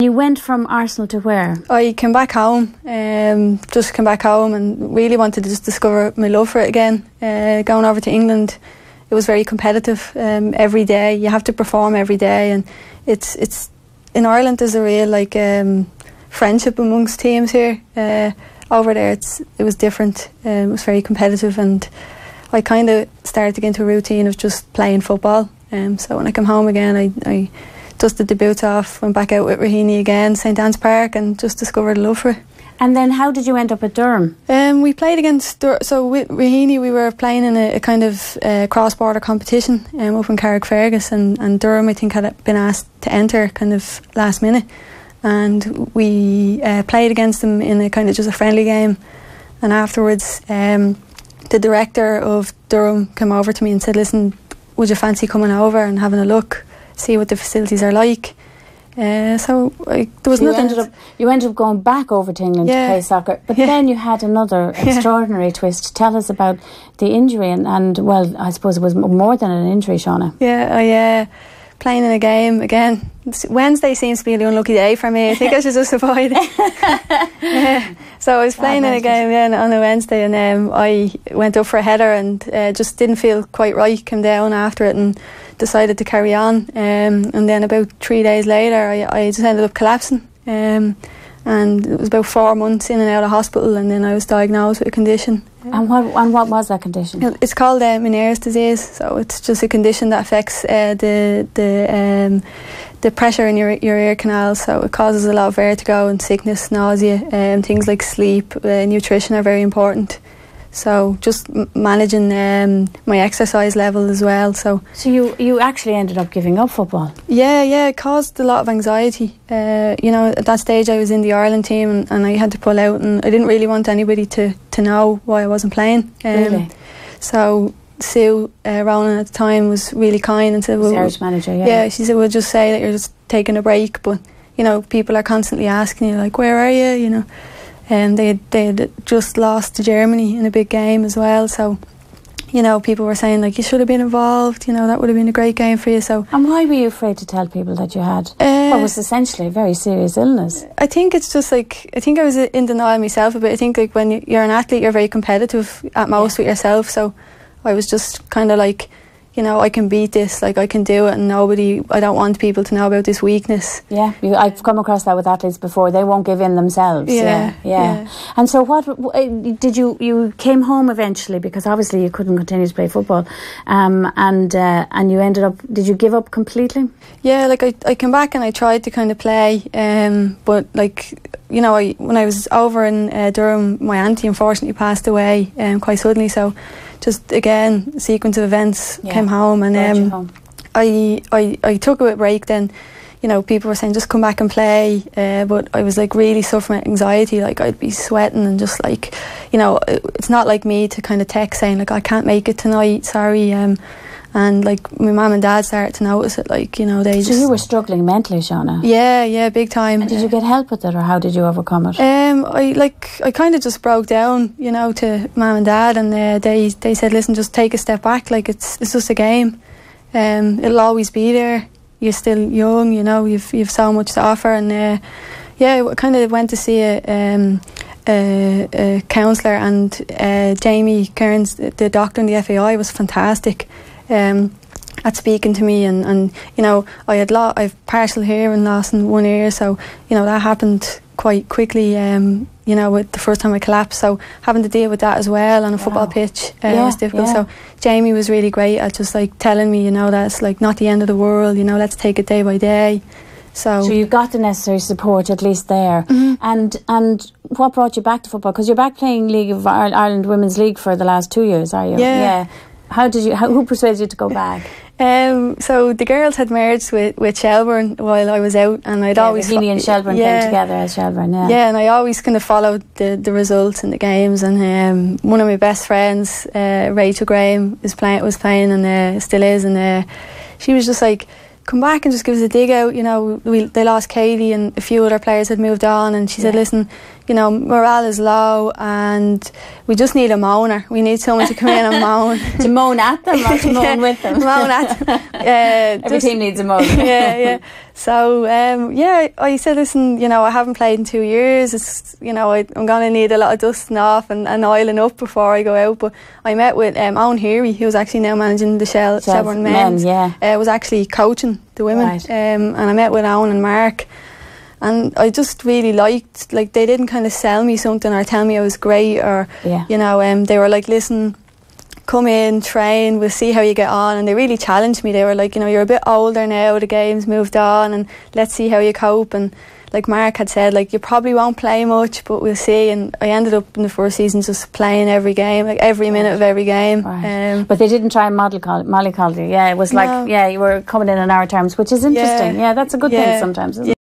You went from Arsenal to where? I came back home, just came back home and really wanted to just discover my love for it again. Going over to England, it was very competitive every day. You have to perform every day, and it's in Ireland there's a real like friendship amongst teams here. Over there it was different. It was very competitive, and I kind of started to get into a routine of just playing football. So when I came home again, I dusted the boots off, went back out with Raheny again, St Anne's Park, and just discovered a love for it. And then how did you end up at Durham? We played against, so with Raheny we were playing in a kind of cross-border competition up in Carrickfergus, and Durham I think had been asked to enter kind of last minute, and we played against them in a kind of just a friendly game, and afterwards the director of Durham came over to me and said, listen, would you fancy coming over and having a look, see what the facilities are like? So there was nothing. You ended up going back over to England to play soccer, but then you had another extraordinary twist. Tell us about the injury, and well, I suppose it was more than an injury, Seana. Yeah, I playing in a game again. Wednesday seems to be the unlucky day for me. I think I should just avoid it. So I was playing in a game on a Wednesday, and I went up for a header and just didn't feel quite right. Came down after it and decided to carry on. And then about 3 days later, I just ended up collapsing. And it was about 4 months in and out of hospital, and then I was diagnosed with a condition. And what was that condition? It's called Meniere's disease. So it's just a condition that affects the pressure in your ear canal. So it causes a lot of vertigo and sickness, nausea, and things like sleep, nutrition are very important. So just managing my exercise level as well. So you actually ended up giving up football? Yeah, it caused a lot of anxiety. At that stage I was in the Ireland team, and I had to pull out, and I didn't really want anybody to know why I wasn't playing. Really? So Sue Rowland at the time was really kind and said, well, Irish manager, yeah, she said, we'll just say that you're just taking a break, but people are constantly asking you, like, where are you, and they had just lost to Germany in a big game as well, so people were saying, like, you should have been involved, that would have been a great game for you. So and why were you afraid to tell people that you had what was essentially a very serious illness? I think it's just like, I think I was in denial myself a bit. I think like when you're an athlete, you're very competitive at most with yourself, so I was just kind of like, I can beat this, like I can do it, and I don't want people to know about this weakness. Yeah, I've come across that with athletes before. They won't give in themselves. Yeah. And so what did you came home eventually, because obviously you couldn't continue to play football, and you ended up, did you give up completely? Yeah, like I came back and I tried to kind of play, but like, when I was over in Durham, my auntie unfortunately passed away quite suddenly, so just again sequence of events, came home, and I took a break. Then people were saying just come back and play, but I was like really suffering with anxiety, like I'd be sweating and just like it's not like me to kind of text saying like I can't make it tonight, sorry, and like my mum and dad started to notice it, like they just... So you were struggling mentally, Seana? Yeah, big time. And did you get help with it, or how did you overcome it? I kind of just broke down, to mum and dad, and they said, listen, just take a step back, like it's just a game, it'll always be there, you're still young, you've so much to offer. And I kind of went to see a counsellor, and Jamie Kearns, the doctor in the FAI, was fantastic at speaking to me, and I've partial hearing loss in one ear, so that happened quite quickly, with the first time I collapsed, so having to deal with that as well on a football pitch was difficult. So Jamie was really great at just like telling me, that's like not the end of the world, let's take it day by day. So you got the necessary support at least there. Mm-hmm. And what brought you back to football? Because you're back playing League of Ireland Women's League for the last 2 years, are you? Yeah. Who persuaded you to go back? So the girls had merged with Shelbourne while I was out, and I'd always... Raheny and Shelbourne came together as Shelbourne, Yeah, and I always kind of followed the results and the games, and one of my best friends, Rachel Graham, was playing and still is, and she was just like, come back and just give us a dig out, they lost Katie and a few other players had moved on, and she said, listen, morale is low and we just need a moaner. We need someone to come in and moan. To moan at them or to moan with them? Moan at them. Every team needs a moaner. Yeah. So yeah, I said, listen, you know, I haven't played in 2 years. It's, you know, I'm going to need a lot of dusting off and oiling up before I go out. But I met with Owen Heary, who was actually now managing the Shelbourne men's. Was actually coaching the women, right. And I met with Owen and Mark. And I just really liked, like, they didn't kind of sell me something or tell me I was great, or, you know, they were like, listen, come in, train, we'll see how you get on. And they really challenged me. They were like, you know, you're a bit older now, the game's moved on, and let's see how you cope. And like Mark had said, like, you probably won't play much, but we'll see. And I ended up in the first season just playing every game, like every minute of every game. Right. But they didn't try and mollycoddle you. Yeah, it was like, you were coming in on our terms, which is interesting. Yeah, that's a good thing sometimes, isn't it?